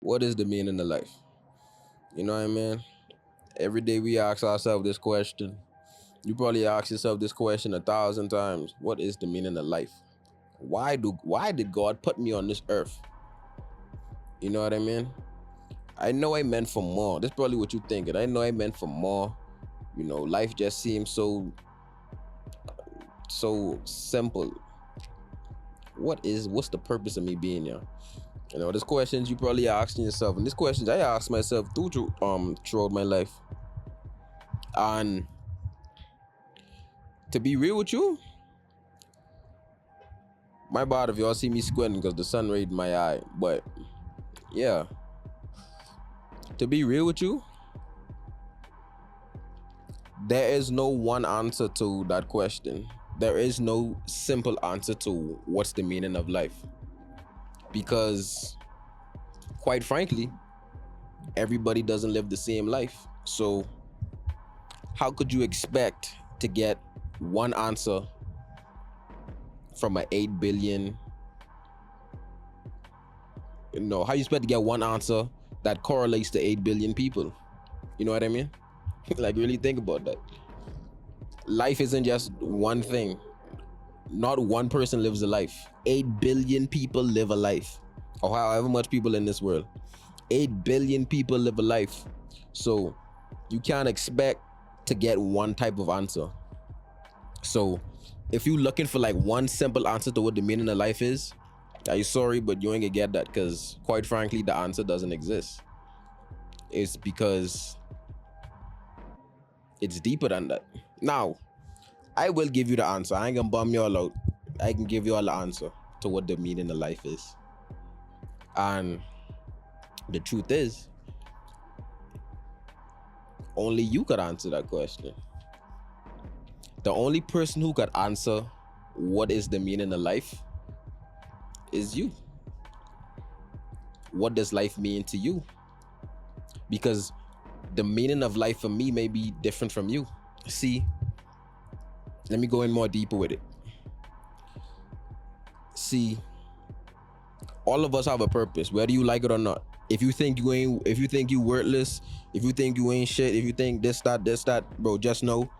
What is the meaning of life? You know what I mean? Every day we ask ourselves this question. You probably ask yourself this question 1,000 times. What is the meaning of life? Why did God put me on this earth? You know what I mean? I know I meant for more. That's probably what you're thinking. I know I meant for more. Life just seems so simple. What's the purpose of me being here? There's questions you probably asking yourself, and these questions I ask myself throughout my life. And to be real with you, my bad if y'all see me squinting because the sun raid my eye. But yeah, to be real with you, there is no one answer to that question. There is no simple answer to what's the meaning of life. Because quite frankly, everybody doesn't live the same life. So how could you expect to get one answer from an 8 billion? How you expect to get one answer that correlates to 8 billion people? You know what I mean? Like, really think about that. Life isn't just one thing. Not one person lives a life. 8 billion people live a life. Or however much people in this world. 8 billion people live a life. So you can't expect to get one type of answer. So if you're looking for like one simple answer to what the meaning of life is, I'm sorry, but you ain't gonna get that, because quite frankly, the answer doesn't exist. It's because it's deeper than that. Now, I will give you the answer. I ain't gonna bum you all out. I can give you all the answer to what the meaning of life is. And the truth is, only you could answer that question. The only person who could answer what is the meaning of life is you. What does life mean to you? Because the meaning of life for me may be different from you. See, let me go in more deeper with it. See, all of us have a purpose, whether you like it or not. If you think you worthless, if you think you ain't shit, if you think this, that, bro, just know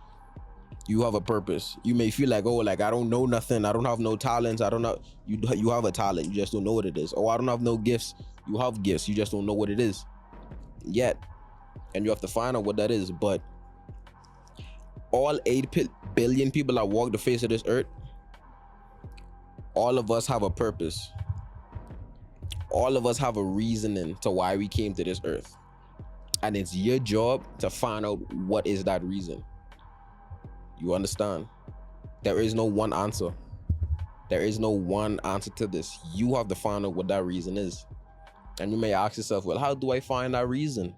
you have a purpose. You may feel like, oh, like I don't know nothing, I don't have no talents, I don't know. You have a talent, you just don't know what it is. Oh, I don't have no gifts. You have gifts, you just don't know what it is yet. And you have to find out what that is. But all 8 billion people that walk the face of this earth, all of us have a purpose. All of us have a reasoning to why we came to this earth. And it's your job to find out what is that reason. You understand? There is no one answer. There is no one answer to this. You have to find out what that reason is. And you may ask yourself, well, how do I find that reason?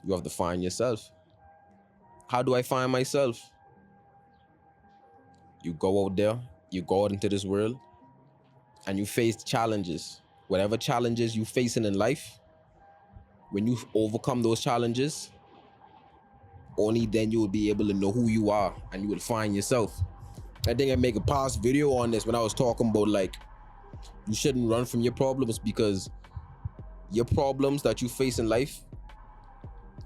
You have to find yourself. How do I find myself? You go out there, you go out into this world, and you face challenges. Whatever challenges you facing in life, when you overcome those challenges, only then you will be able to know who you are, and you will find yourself. I think I make a past video on this when I was talking about, like, you shouldn't run from your problems, because your problems that you face in life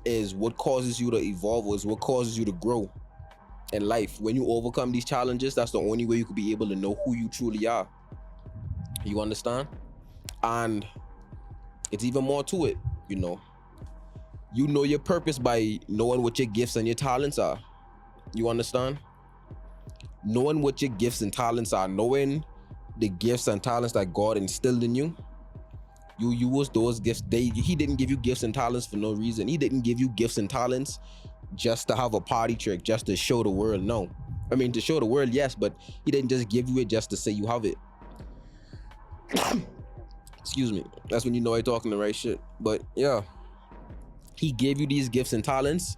is what causes you to evolve, or is what causes you to grow in life. When you overcome these challenges, that's the only way you could be able to know who you truly are. You understand? And it's even more to it. You know your purpose by knowing what your gifts and your talents are. You understand? Knowing what your gifts and talents are, knowing the gifts and talents that God instilled in you, you use those gifts. He didn't give you gifts and talents for no reason. He didn't give you gifts and talents just to have a party trick, just to show the world. No. I mean, to show the world, yes, but he didn't just give you it just to say you have it. Excuse me. That's when you know I'm talking the right shit. But yeah, he gave you these gifts and talents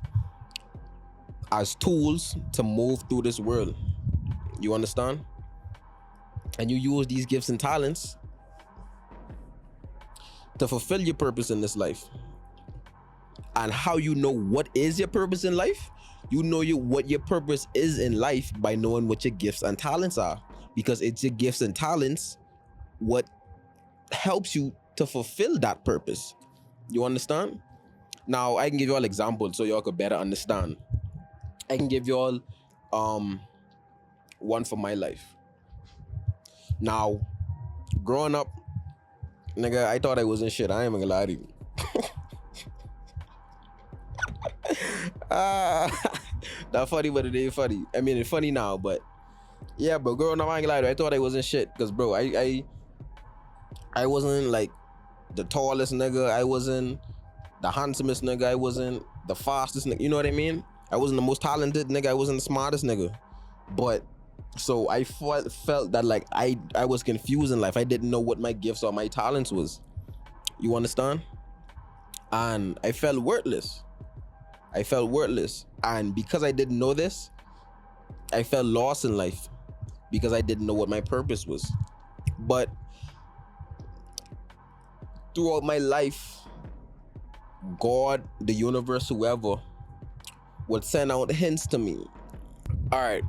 as tools to move through this world. You understand? And you use these gifts and talents to fulfill your purpose in this life. And how you know what is your purpose in life? You know what your purpose is in life by knowing what your gifts and talents are. Because it's your gifts and talents what helps you to fulfill that purpose. You understand? Now I can give you all examples so y'all could better understand. I can give you all one for my life. Now, growing up, nigga, I thought I wasn't shit. I ain't even gonna lie to you. Not funny, but it ain't funny. I mean, it's funny now, but yeah, but growing up, I ain't gonna lie to you. I thought I wasn't shit, cause bro, I wasn't like the tallest nigga. I wasn't the handsomest nigga. I wasn't the fastest nigga. You know what I mean? I wasn't the most talented nigga. I wasn't the smartest nigga. But so I felt that like I was confused in life. I didn't know what my gifts or my talents was. You understand? And I felt worthless. And because I didn't know this, I felt lost in life because I didn't know what my purpose was. But throughout my life, God, the universe, whoever would send out hints to me. All right,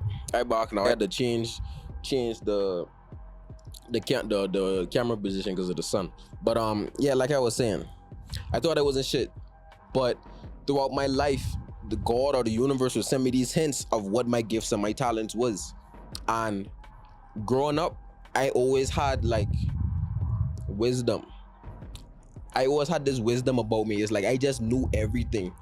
back now. I had to change the camera position because of the sun. But yeah, like I was saying, I thought I wasn't shit. But throughout my life, the God or the universe would send me these hints of what my gifts and my talents was. And growing up, I always had like wisdom. I always had this wisdom about me. It's like I just knew everything,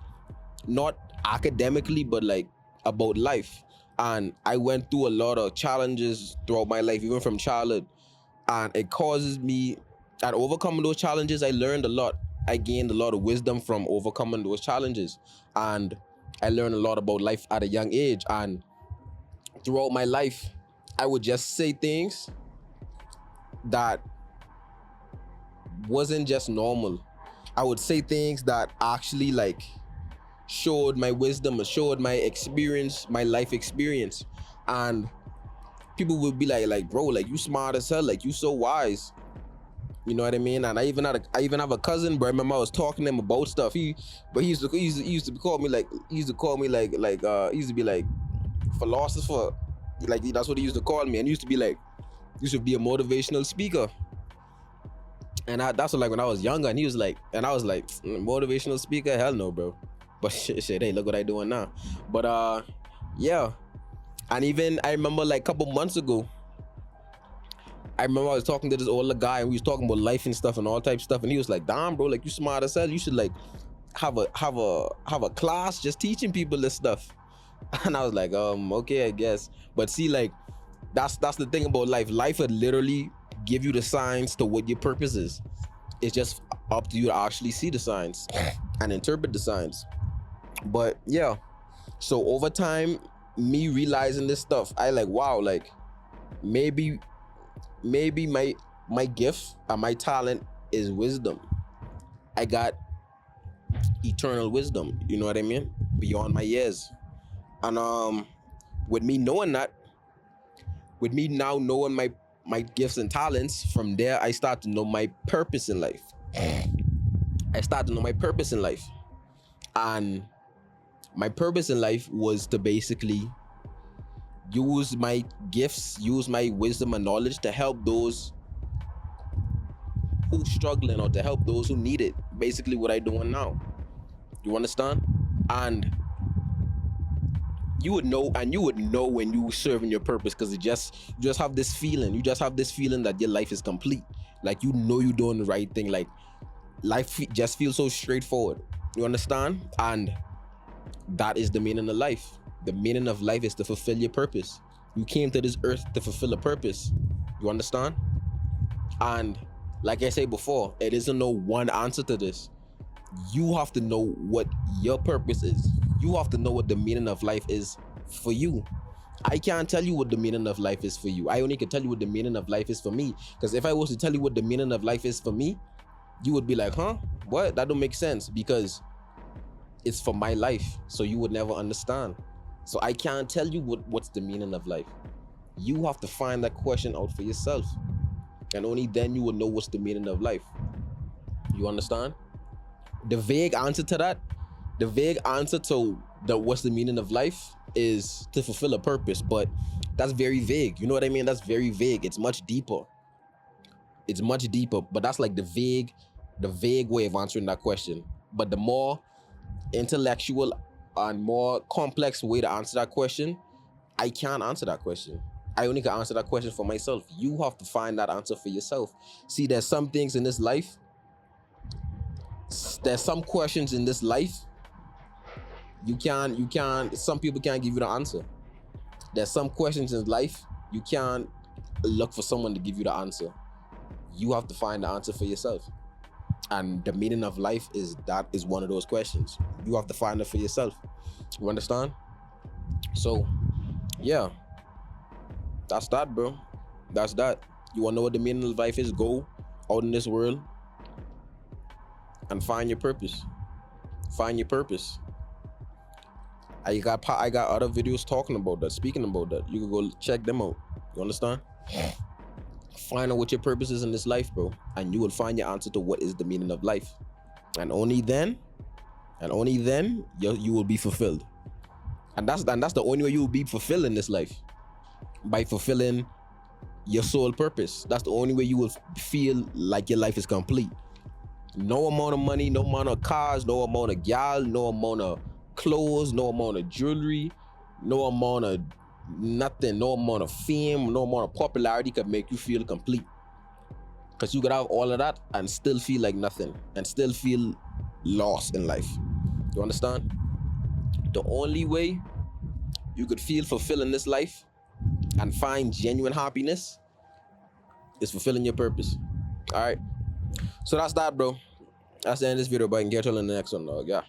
not academically, but like about life. And I went through a lot of challenges throughout my life, even from childhood. And it causes me, at overcoming those challenges, I learned a lot. I gained a lot of wisdom from overcoming those challenges. And I learned a lot about life at a young age. And throughout my life, I would just say things that wasn't just normal. I would say things that actually like showed my wisdom, showed my experience, my life experience. And people would be like, bro, like you smart as hell, like you so wise. You know what I mean? And I even have a cousin, bro. I remember I was talking to him about stuff. He used to call me like he used to be like philosopher. Like that's what he used to call me. And he used to be a motivational speaker. And that's what, like when I was younger, and he was like, and I was like, motivational speaker? Hell no, bro. But shit, hey, look what I doing now. But yeah. And even I remember like a couple months ago, I remember I was talking to this older guy, and we was talking about life and stuff and all type of stuff, and he was like, damn, bro, like you smart as hell. You should like have a class just teaching people this stuff. And I was like, okay, I guess. But see, like that's the thing about life. Life would literally give you the signs to what your purpose is. It's just up to you to actually see the signs and interpret the signs. But yeah, so over time, me realizing this stuff, I like, wow, like maybe my gift and my talent is wisdom. I got eternal wisdom, you know what I mean, beyond my years. And with me knowing that, with me now knowing my gifts and talents, from there I start to know my purpose in life. And my purpose in life was to basically use my gifts, use my wisdom and knowledge to help those who struggling, or to help those who need it. Basically what I doing now. You understand? And you would know when you serving your purpose, because you just have this feeling. You just have this feeling that your life is complete. Like you know you're doing the right thing. Like life just feels so straightforward. You understand? And that is the meaning of life. The meaning of life is to fulfill your purpose. You came to this earth to fulfill a purpose. You understand? And like I said before, it isn't no one answer to this. You have to know what your purpose is. You have to know what the meaning of life is for you. I can't tell you what the meaning of life is for you. I only can tell you what the meaning of life is for me. Because if I was to tell you what the meaning of life is for me, you would be like, huh? What? That don't make sense, because it's for my life. So you would never understand. So I can't tell you what's the meaning of life. You have to find that question out for yourself. And only then you will know what's the meaning of life. You understand? The vague answer to that, the vague answer to what's the meaning of life is to fulfill a purpose. But that's very vague. You know what I mean? That's very vague. It's much deeper. It's much deeper, but that's like the vague way of answering that question. But the more intellectual and more complex way to answer that question, I can't answer that question. I only can answer that question for myself. You have to find that answer for yourself. See, there's some things in this life, there's some questions in this life, some people can't give you the answer. There's some questions in life, you can't look for someone to give you the answer. You have to find the answer for yourself. And the meaning of life is one of those questions. You have to find it for yourself. You understand? So, yeah. That's that, bro. That's that. You wanna know what the meaning of life is? Go out in this world and find your purpose. Find your purpose. I got other videos talking about that, speaking about that. You can go check them out. You understand? Find out what your purpose is in this life, bro, and you will find your answer to what is the meaning of life. And only then you will be fulfilled. And that's the only way you will be fulfilled in this life, by fulfilling your soul purpose. That's the only way you will feel like your life is complete. No amount of money, no amount of cars, no amount of gal, no amount of clothes, no amount of jewelry, no amount of nothing, no amount of fame, no amount of popularity can make you feel complete. Because you could have all of that and still feel like nothing, and still feel lost in life. You understand? The only way you could feel fulfilled in this life and find genuine happiness is fulfilling your purpose. All right. So that's that, bro. That's the end of this video, but I can get you in the next one, dog. Yeah.